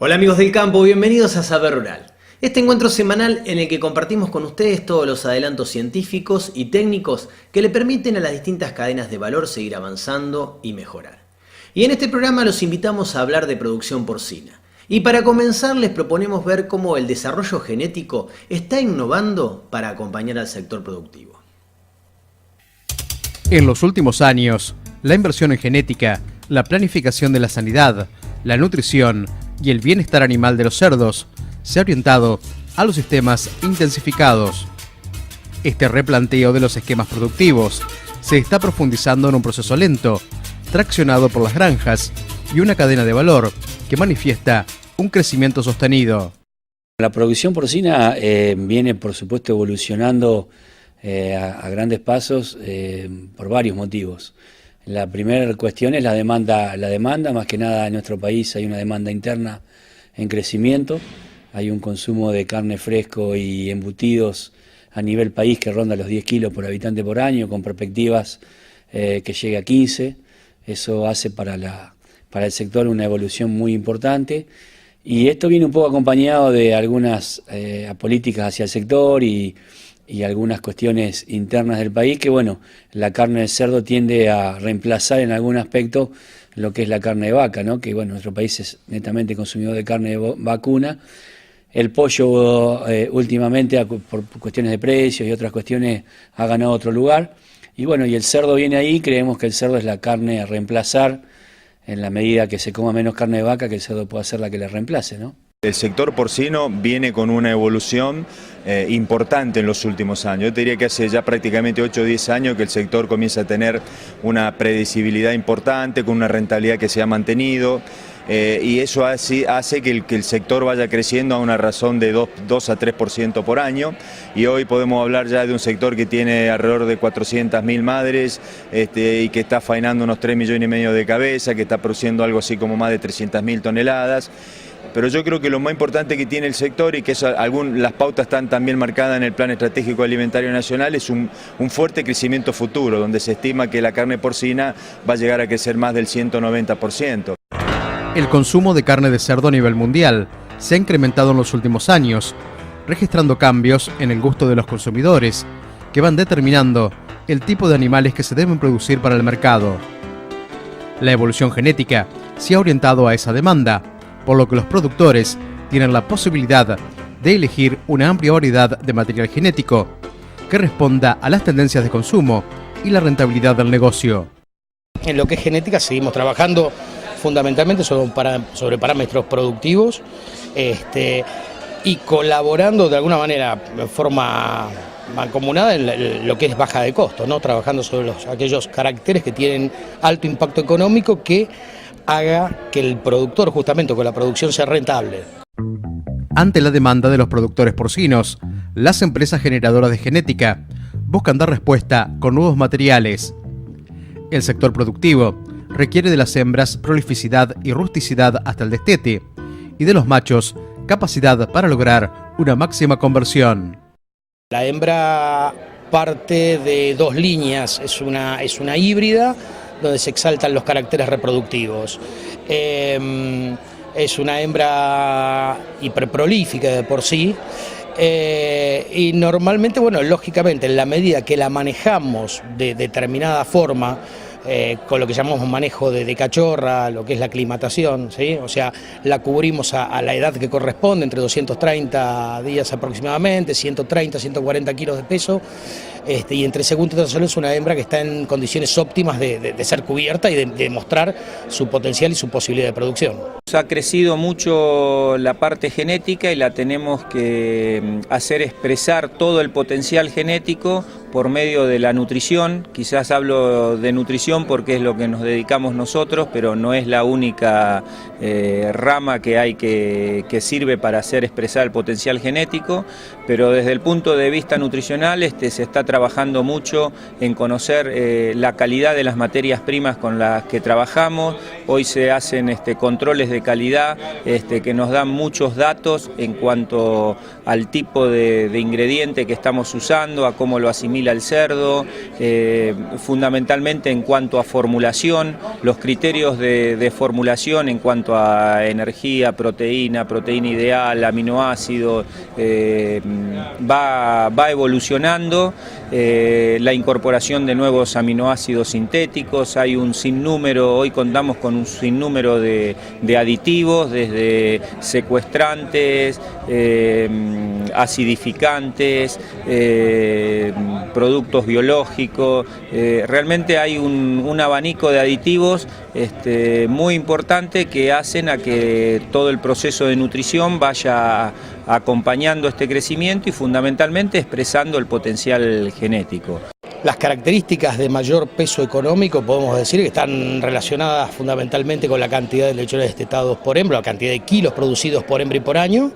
Hola amigos del campo, bienvenidos a Saber Rural. Este encuentro semanal en el que compartimos con ustedes todos los adelantos científicos y técnicos que le permiten a las distintas cadenas de valor seguir avanzando y mejorar. Y en este programa los invitamos a hablar de producción porcina. Y para comenzar les proponemos ver cómo el desarrollo genético está innovando para acompañar al sector productivo. En los últimos años, la inversión en genética, la planificación de la sanidad, la nutrición y el bienestar animal de los cerdos se ha orientado a los sistemas intensificados. Este replanteo de los esquemas productivos se está profundizando en un proceso lento, traccionado por las granjas y una cadena de valor que manifiesta un crecimiento sostenido. La producción porcina viene, por supuesto, evolucionando a grandes pasos por varios motivos. La primera cuestión es la demanda, más que nada en nuestro país hay una demanda interna en crecimiento, hay un consumo de carne fresco y embutidos a nivel país que ronda los 10 kilos por habitante por año, con perspectivas que llegue a 15, eso hace para el sector una evolución muy importante, y esto viene un poco acompañado de algunas políticas hacia el sector y algunas cuestiones internas del país que, bueno, la carne de cerdo tiende a reemplazar en algún aspecto lo que es la carne de vaca, ¿no? Que, bueno, nuestro país es netamente consumidor de carne vacuna. El pollo últimamente, por cuestiones de precios y otras cuestiones, ha ganado otro lugar. Y bueno, y el cerdo viene ahí, creemos que el cerdo es la carne a reemplazar en la medida que se coma menos carne de vaca, que el cerdo pueda ser la que le reemplace, ¿no? El sector porcino viene con una evolución importante en los últimos años. Yo te diría que hace ya prácticamente 8 o 10 años que el sector comienza a tener una predecibilidad importante, con una rentabilidad que se ha mantenido, y eso hace que el sector vaya creciendo a una razón de 2 a 3% por año, y hoy podemos hablar ya de un sector que tiene alrededor de 400.000 madres y que está faenando unos 3,5 millones de cabezas, que está produciendo algo así como más de 300.000 toneladas. Pero yo creo que lo más importante que tiene el sector, y que las pautas están también marcadas en el Plan Estratégico Alimentario Nacional, es un fuerte crecimiento futuro, donde se estima que la carne porcina va a llegar a crecer más del 190%. El consumo de carne de cerdo a nivel mundial se ha incrementado en los últimos años, registrando cambios en el gusto de los consumidores, que van determinando el tipo de animales que se deben producir para el mercado. La evolución genética se ha orientado a esa demanda, por lo que los productores tienen la posibilidad de elegir una amplia variedad de material genético que responda a las tendencias de consumo y la rentabilidad del negocio. En lo que es genética seguimos trabajando fundamentalmente sobre parámetros productivos y colaborando de alguna manera de forma mancomunada en lo que es baja de costo, ¿no? Trabajando sobre aquellos caracteres que tienen alto impacto económico que haga que el productor justamente con la producción sea rentable. Ante la demanda de los productores porcinos, las empresas generadoras de genética buscan dar respuesta con nuevos materiales. El sector productivo requiere de las hembras prolificidad y rusticidad hasta el destete, y de los machos capacidad para lograr una máxima conversión. La hembra parte de 2 líneas, es una híbrida, donde se exaltan los caracteres reproductivos. Es una hembra hiperprolífica de por sí, y normalmente, bueno, lógicamente, en la medida que la manejamos de determinada forma, con lo que llamamos manejo de cachorra, lo que es la aclimatación, ¿sí? O sea, la cubrimos a la edad que corresponde, entre 230 días aproximadamente, 130, 140 kilos de peso, y entre segundo y tercero es una hembra que está en condiciones óptimas de ser cubierta y de mostrar su potencial y su posibilidad de producción. Ha crecido mucho la parte genética y la tenemos que hacer expresar todo el potencial genético por medio de la nutrición. Quizás hablo de nutrición porque es lo que nos dedicamos nosotros, pero no es la única rama que hay que sirve para hacer expresar el potencial genético, pero desde el punto de vista nutricional se está trabajando mucho en conocer la calidad de las materias primas con las que trabajamos. Hoy se hacen controles de calidad que nos dan muchos datos en cuanto al tipo de ingrediente que estamos usando, a cómo lo asimila el cerdo, fundamentalmente en cuanto a formulación. los criterios de formulación en cuanto a energía, proteína ideal, aminoácidos, va evolucionando. La incorporación de nuevos aminoácidos sintéticos, hay un sinnúmero, hoy contamos con un sinnúmero de aditivos, desde secuestrantes, acidificantes, productos biológicos. Realmente hay un abanico de aditivos muy importante que hacen a que todo el proceso de nutrición vaya acompañando este crecimiento y fundamentalmente expresando el potencial genético. Las características de mayor peso económico podemos decir que están relacionadas fundamentalmente con la cantidad de lechones destetados por hembra, la cantidad de kilos producidos por hembra y por año,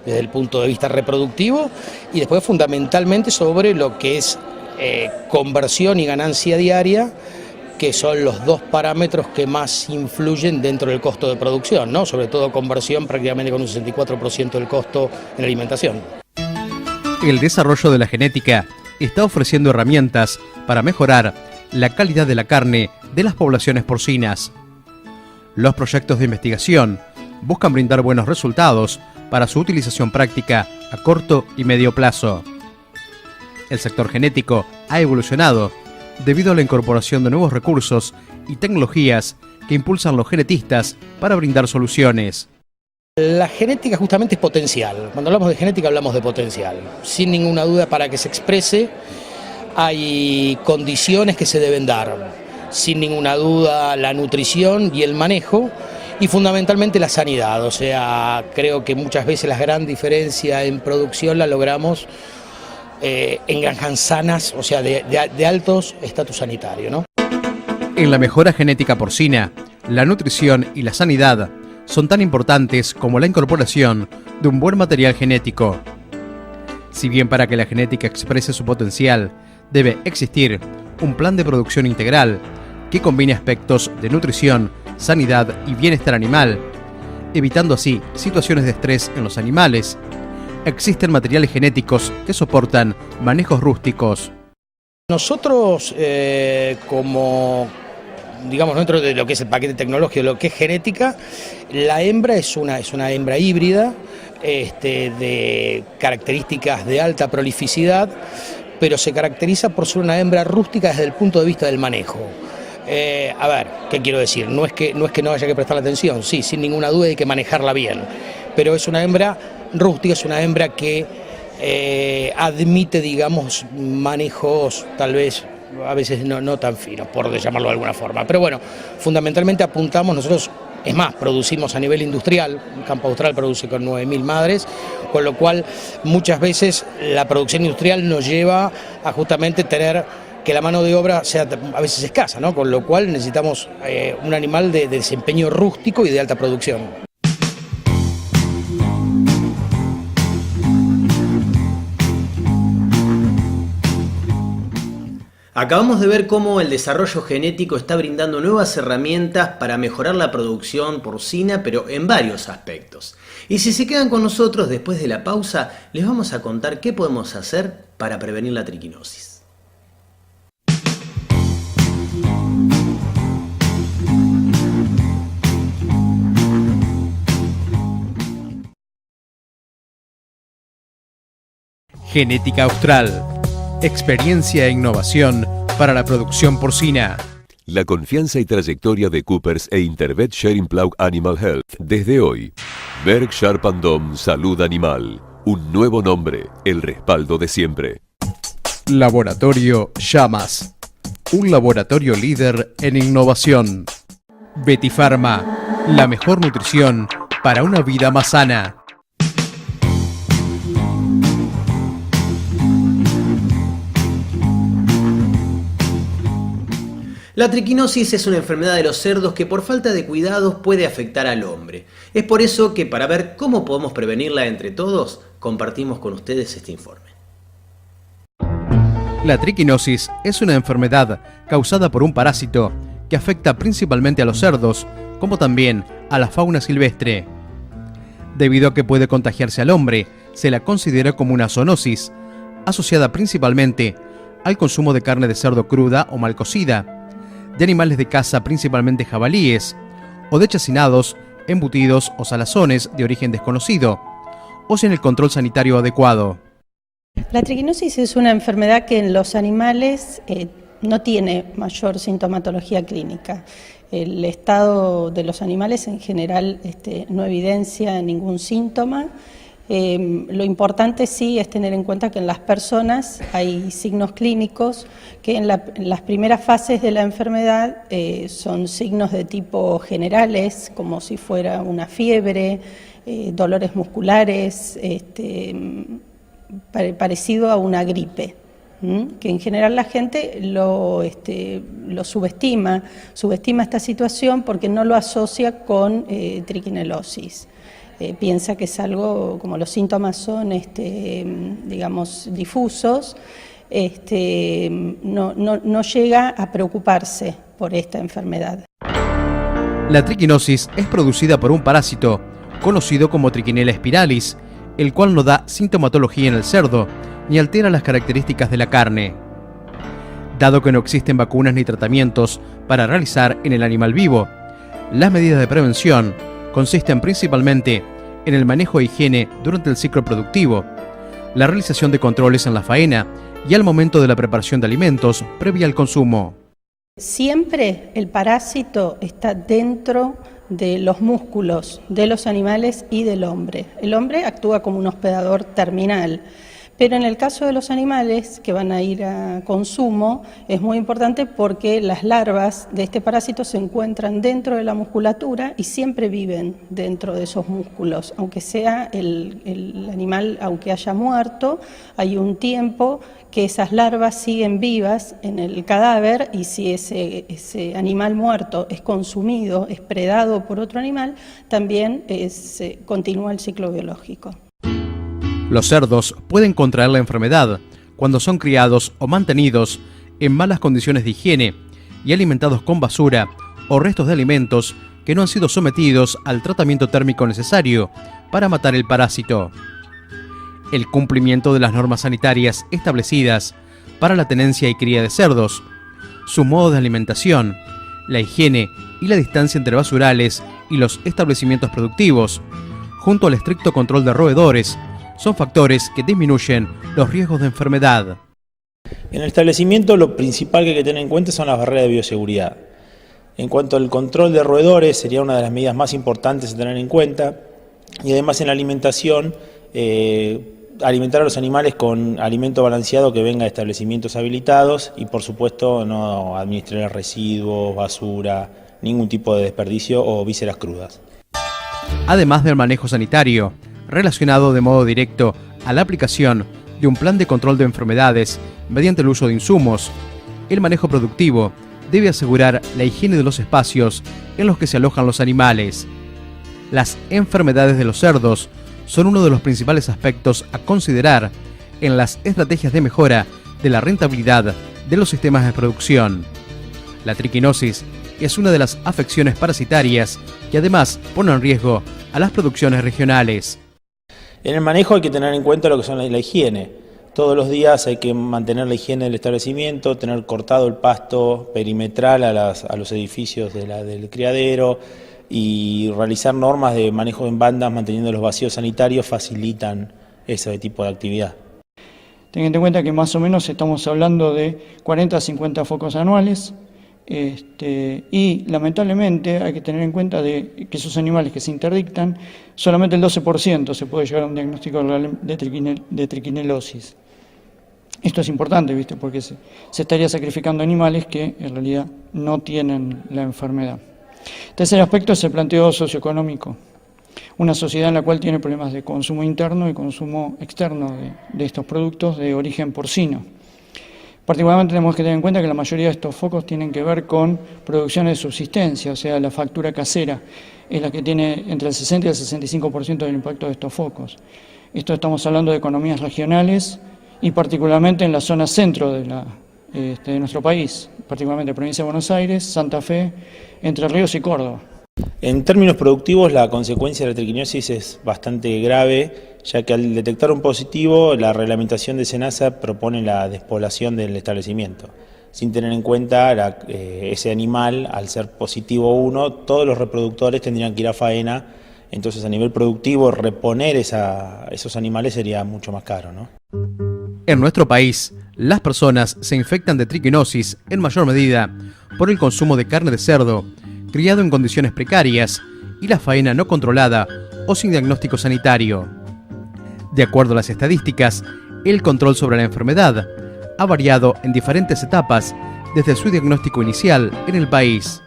desde el punto de vista reproductivo, y después fundamentalmente sobre lo que es conversión y ganancia diaria, que son los dos parámetros que más influyen dentro del costo de producción, ¿no? Sobre todo conversión prácticamente con un 64% del costo en alimentación. El desarrollo de la genética está ofreciendo herramientas para mejorar la calidad de la carne de las poblaciones porcinas. Los proyectos de investigación buscan brindar buenos resultados para su utilización práctica a corto y medio plazo. El sector genético ha evolucionado debido a la incorporación de nuevos recursos y tecnologías que impulsan los genetistas para brindar soluciones. La genética justamente es potencial. Cuando hablamos de genética hablamos de potencial. Sin ninguna duda, para que se exprese hay condiciones que se deben dar. Sin ninguna duda, la nutrición y el manejo, y fundamentalmente la sanidad. O sea, creo que muchas veces la gran diferencia en producción la logramos en granjas sanas, o sea, de altos estatus sanitario, ¿no? En la mejora genética porcina, la nutrición y la sanidad son tan importantes como la incorporación de un buen material genético. Si bien para que la genética exprese su potencial debe existir un plan de producción integral que combine aspectos de nutrición, sanidad y bienestar animal, evitando así situaciones de estrés en los animales, existen materiales genéticos que soportan manejos rústicos. Nosotros, como digamos dentro de lo que es el paquete tecnológico, lo que es genética, la hembra es una hembra híbrida, de características de alta prolificidad, pero se caracteriza por ser una hembra rústica desde el punto de vista del manejo. A ver, ¿qué quiero decir? No es que no haya que prestarle atención, sí, sin ninguna duda hay que manejarla bien, pero es una hembra rústica, es una hembra que admite, digamos, manejos tal vez a veces no tan finos, por llamarlo de alguna forma. Pero bueno, fundamentalmente apuntamos, nosotros, es más, producimos a nivel industrial, Campo Austral produce con 9.000 madres, con lo cual muchas veces la producción industrial nos lleva a justamente tener que la mano de obra sea a veces escasa, ¿no? Con lo cual necesitamos un animal de desempeño rústico y de alta producción. Acabamos de ver cómo el desarrollo genético está brindando nuevas herramientas para mejorar la producción porcina, pero en varios aspectos. Y si se quedan con nosotros después de la pausa, les vamos a contar qué podemos hacer para prevenir la triquinosis. Genética Austral. Experiencia e innovación para la producción porcina. La confianza y trayectoria de Coopers e Intervet Sharing Plough Animal Health desde hoy. Berg Sharp & Dom Salud Animal. Un nuevo nombre, el respaldo de siempre. Laboratorio Llamas. Un laboratorio líder en innovación. Betifarma. La mejor nutrición para una vida más sana. La triquinosis es una enfermedad de los cerdos que por falta de cuidados puede afectar al hombre. Es por eso que para ver cómo podemos prevenirla entre todos, compartimos con ustedes este informe. La triquinosis es una enfermedad causada por un parásito que afecta principalmente a los cerdos, como también a la fauna silvestre. Debido a que puede contagiarse al hombre, se la considera como una zoonosis, asociada principalmente al consumo de carne de cerdo cruda o mal cocida, de animales de caza, principalmente jabalíes, o de chacinados, embutidos o salazones de origen desconocido, o sin el control sanitario adecuado. La triquinosis es una enfermedad que en los animales no tiene mayor sintomatología clínica. El estado de los animales en general no evidencia ningún síntoma. Lo importante sí es tener en cuenta que en las personas hay signos clínicos que en las primeras fases de la enfermedad son signos de tipo generales, como si fuera una fiebre, dolores musculares, parecido a una gripe, que en general la gente lo subestima esta situación porque no lo asocia con triquinelosis. Piensa que es algo, como los síntomas son, digamos, difusos, no llega a preocuparse por esta enfermedad. La triquinosis es producida por un parásito conocido como Trichinella spiralis, el cual no da sintomatología en el cerdo ni altera las características de la carne. Dado que no existen vacunas ni tratamientos para realizar en el animal vivo, las medidas de prevención consisten principalmente en el manejo e higiene durante el ciclo productivo, la realización de controles en la faena y al momento de la preparación de alimentos previa al consumo. Siempre el parásito está dentro de los músculos de los animales y del hombre. El hombre actúa como un hospedador terminal, pero en el caso de los animales que van a ir a consumo es muy importante porque las larvas de este parásito se encuentran dentro de la musculatura y siempre viven dentro de esos músculos, aunque sea el animal, aunque haya muerto, hay un tiempo que esas larvas siguen vivas en el cadáver y si ese animal muerto es consumido, es predado por otro animal, también continúa el ciclo biológico. Los cerdos pueden contraer la enfermedad cuando son criados o mantenidos en malas condiciones de higiene y alimentados con basura o restos de alimentos que no han sido sometidos al tratamiento térmico necesario para matar el parásito. El cumplimiento de las normas sanitarias establecidas para la tenencia y cría de cerdos, su modo de alimentación, la higiene y la distancia entre basurales y los establecimientos productivos, junto al estricto control de roedores, son factores que disminuyen los riesgos de enfermedad. En el establecimiento lo principal que hay que tener en cuenta son las barreras de bioseguridad. En cuanto al control de roedores, sería una de las medidas más importantes a tener en cuenta. Y además en la alimentación, alimentar a los animales con alimento balanceado que venga de establecimientos habilitados y por supuesto no administrar residuos, basura, ningún tipo de desperdicio o vísceras crudas. Además del manejo sanitario, relacionado de modo directo a la aplicación de un plan de control de enfermedades mediante el uso de insumos, el manejo productivo debe asegurar la higiene de los espacios en los que se alojan los animales. Las enfermedades de los cerdos son uno de los principales aspectos a considerar en las estrategias de mejora de la rentabilidad de los sistemas de producción. La triquinosis es una de las afecciones parasitarias que además pone en riesgo a las producciones regionales. En el manejo hay que tener en cuenta lo que son la higiene. Todos los días hay que mantener la higiene del establecimiento, tener cortado el pasto perimetral a los edificios del criadero y realizar normas de manejo en bandas manteniendo los vacíos sanitarios facilitan ese tipo de actividad. Teniendo en cuenta que más o menos estamos hablando de 40 a 50 focos anuales. Y lamentablemente hay que tener en cuenta de que esos animales que se interdictan, solamente el 12% se puede llegar a un diagnóstico de triquinelosis. Esto es importante, ¿viste? Porque se estaría sacrificando animales que en realidad no tienen la enfermedad. Tercer aspecto es el planteo socioeconómico. Una sociedad en la cual tiene problemas de consumo interno y consumo externo de estos productos de origen porcino. Particularmente tenemos que tener en cuenta que la mayoría de estos focos tienen que ver con producciones de subsistencia, o sea, la factura casera es la que tiene entre el 60 y el 65% del impacto de estos focos. Esto estamos hablando de economías regionales y particularmente en la zona centro de nuestro país, particularmente provincia de Buenos Aires, Santa Fe, Entre Ríos y Córdoba. En términos productivos, la consecuencia de la triquinosis es bastante grave, ya que al detectar un positivo, la reglamentación de SENASA propone la despoblación del establecimiento. sin tener en cuenta ese animal, al ser positivo uno, todos los reproductores tendrían que ir a faena, entonces a nivel productivo reponer esos animales sería mucho más caro, ¿no? En nuestro país, las personas se infectan de triquinosis en mayor medida por el consumo de carne de cerdo, criado en condiciones precarias, y la faena no controlada o sin diagnóstico sanitario. De acuerdo a las estadísticas, el control sobre la enfermedad ha variado en diferentes etapas desde su diagnóstico inicial en el país.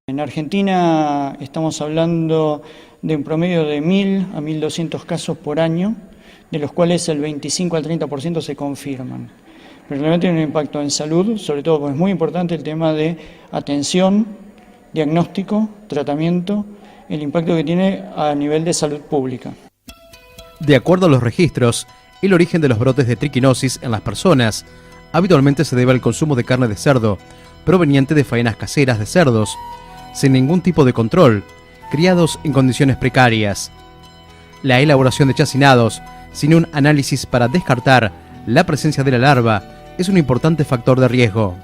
En Argentina estamos hablando de un promedio de 1.000 a 1.200 casos por año, de los cuales el 25 al 30% se confirman. Pero realmente tiene un impacto en salud, sobre todo porque es muy importante el tema de atención, diagnóstico, tratamiento, el impacto que tiene a nivel de salud pública. De acuerdo a los registros, el origen de los brotes de triquinosis en las personas habitualmente se debe al consumo de carne de cerdo, proveniente de faenas caseras de cerdos, sin ningún tipo de control, criados en condiciones precarias. La elaboración de chacinados, sin un análisis para descartar la presencia de la larva, es un importante factor de riesgo.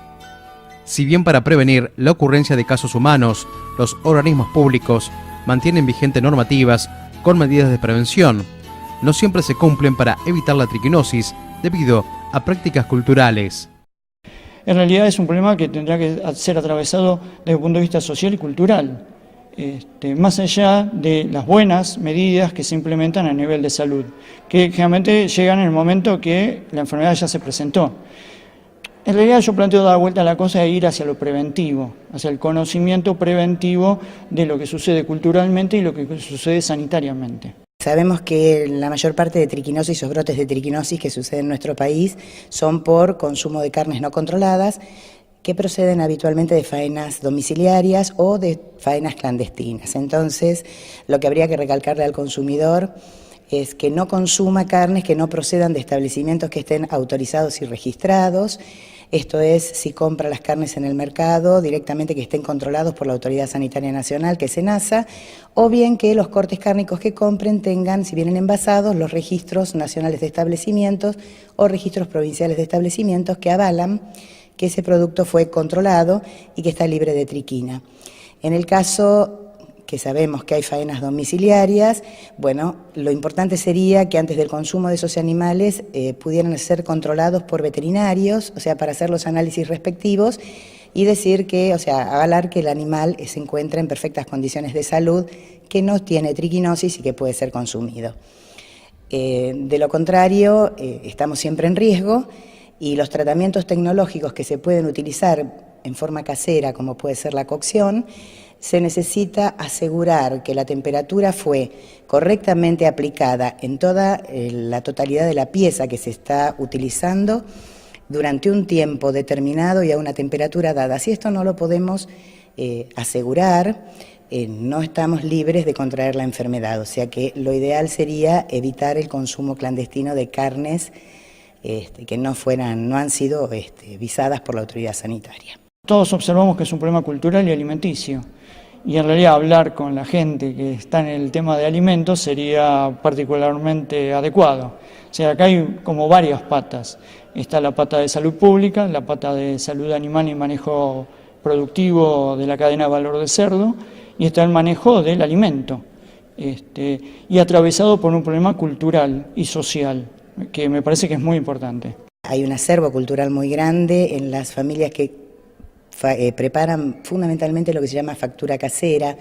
Si bien para prevenir la ocurrencia de casos humanos, los organismos públicos mantienen vigentes normativas con medidas de prevención, no siempre se cumplen para evitar la triquinosis debido a prácticas culturales. En realidad es un problema que tendrá que ser atravesado desde el punto de vista social y cultural, más allá de las buenas medidas que se implementan a nivel de salud, que generalmente llegan en el momento que la enfermedad ya se presentó. En realidad yo planteo dar vuelta a la cosa e ir hacia lo preventivo, hacia el conocimiento preventivo de lo que sucede culturalmente y lo que sucede sanitariamente. Sabemos que la mayor parte de triquinosis o brotes de triquinosis que suceden en nuestro país son por consumo de carnes no controladas que proceden habitualmente de faenas domiciliarias o de faenas clandestinas. Entonces, lo que habría que recalcarle al consumidor es que no consuma carnes que no procedan de establecimientos que estén autorizados y registrados. Esto es, si compra las carnes en el mercado, directamente que estén controlados por la Autoridad Sanitaria Nacional, que es SENASA, o bien que los cortes cárnicos que compren tengan, si vienen envasados, los registros nacionales de establecimientos o registros provinciales de establecimientos que avalan que ese producto fue controlado y que está libre de triquina. En el caso que sabemos que hay faenas domiciliarias, bueno, lo importante sería que antes del consumo de esos animales pudieran ser controlados por veterinarios, o sea, para hacer los análisis respectivos y decir que, o sea, avalar que el animal se encuentra en perfectas condiciones de salud, que no tiene triquinosis y que puede ser consumido. De lo contrario, estamos siempre en riesgo y los tratamientos tecnológicos que se pueden utilizar en forma casera, como puede ser la cocción, se necesita asegurar que la temperatura fue correctamente aplicada en toda la totalidad de la pieza que se está utilizando durante un tiempo determinado y a una temperatura dada. Si esto no lo podemos asegurar, no estamos libres de contraer la enfermedad. O sea que lo ideal sería evitar el consumo clandestino de carnes que no han sido visadas por la autoridad sanitaria. Todos observamos que es un problema cultural y alimenticio, y en realidad hablar con la gente que está en el tema de alimentos sería particularmente adecuado. O sea, acá hay como varias patas. Está la pata de salud pública, la pata de salud animal y manejo productivo de la cadena de valor del cerdo, y está el manejo del alimento, y atravesado por un problema cultural y social, que me parece que es muy importante. Hay un acervo cultural muy grande en las familias que preparan fundamentalmente lo que se llama factura casera,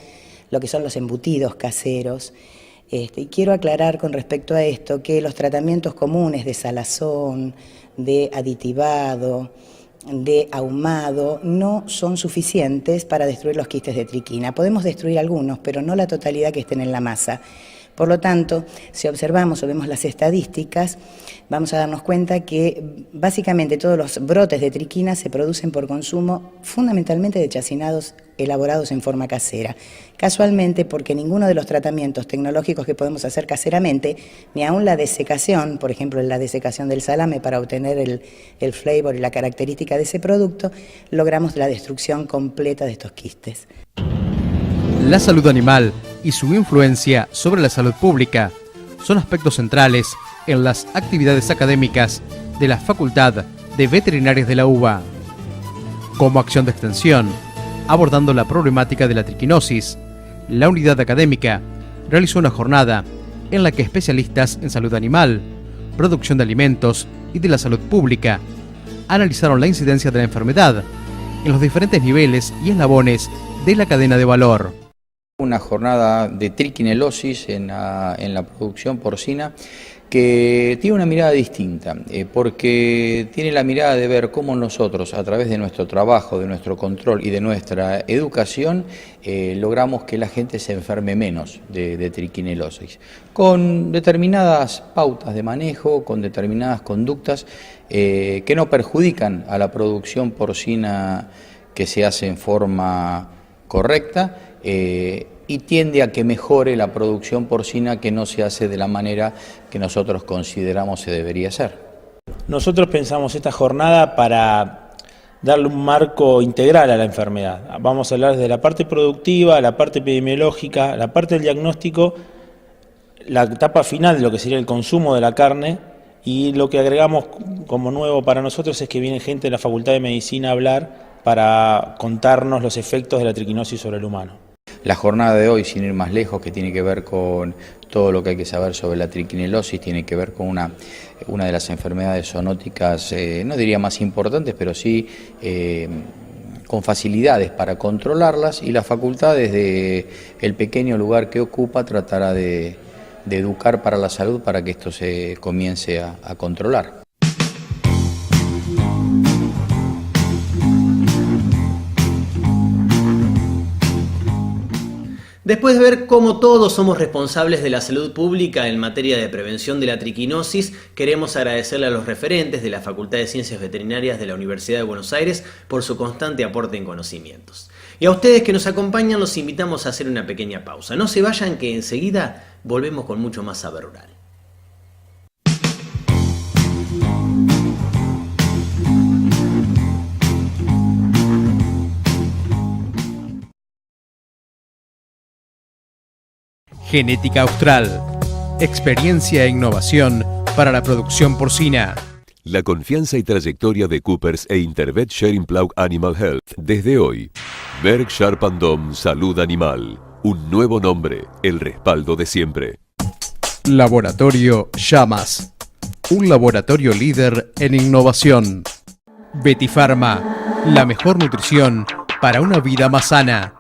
lo que son los embutidos caseros. Y quiero aclarar con respecto a esto que los tratamientos comunes de salazón, de aditivado, de ahumado, no son suficientes para destruir los quistes de triquina. Podemos destruir algunos, pero no la totalidad que estén en la masa. Por lo tanto, si observamos o vemos las estadísticas, vamos a darnos cuenta que básicamente todos los brotes de triquina se producen por consumo fundamentalmente de chacinados elaborados en forma casera. Casualmente, porque ninguno de los tratamientos tecnológicos que podemos hacer caseramente, ni aún la desecación, por ejemplo la desecación del salame para obtener el flavor y la característica de ese producto, logramos la destrucción completa de estos quistes. La salud animal y su influencia sobre la salud pública son aspectos centrales en las actividades académicas de la Facultad de Veterinarias de la UBA. Como acción de extensión, abordando la problemática de la triquinosis, la unidad académica realizó una jornada en la que especialistas en salud animal, producción de alimentos y de la salud pública analizaron la incidencia de la enfermedad en los diferentes niveles y eslabones de la cadena de valor. Una jornada de triquinelosis en la producción porcina que tiene una mirada distinta, porque tiene la mirada de ver cómo nosotros, a través de nuestro trabajo, de nuestro control y de nuestra educación, logramos que la gente se enferme menos de triquinelosis, con determinadas pautas de manejo, con determinadas conductas que no perjudican a la producción porcina que se hace en forma correcta, y tiende a que mejore la producción porcina que no se hace de la manera que nosotros consideramos se debería hacer. Nosotros pensamos esta jornada para darle un marco integral a la enfermedad. Vamos a hablar de la parte productiva, la parte epidemiológica, la parte del diagnóstico, la etapa final de lo que sería el consumo de la carne, y lo que agregamos como nuevo para nosotros es que viene gente de la Facultad de Medicina a hablar para contarnos los efectos de la triquinosis sobre el humano. La jornada de hoy, sin ir más lejos, que tiene que ver con todo lo que hay que saber sobre la triquinelosis, tiene que ver con una de las enfermedades zoonóticas, no diría más importantes, pero sí con facilidades para controlarlas, y la facultad, desde el pequeño lugar que ocupa, tratará de educar para la salud para que esto se comience a controlar. Después de ver cómo todos somos responsables de la salud pública en materia de prevención de la triquinosis, queremos agradecerle a los referentes de la Facultad de Ciencias Veterinarias de la Universidad de Buenos Aires por su constante aporte en conocimientos. Y a ustedes que nos acompañan los invitamos a hacer una pequeña pausa. No se vayan, que enseguida volvemos con mucho más Saber Rural. Genética Austral. Experiencia e innovación para la producción porcina. La confianza y trayectoria de Coopers e Intervet Schering-Plough Animal Health desde hoy. Berg Sharp & Dom Salud Animal. Un nuevo nombre, el respaldo de siempre. Laboratorio Llamas. Un laboratorio líder en innovación. Betifarma. La mejor nutrición para una vida más sana.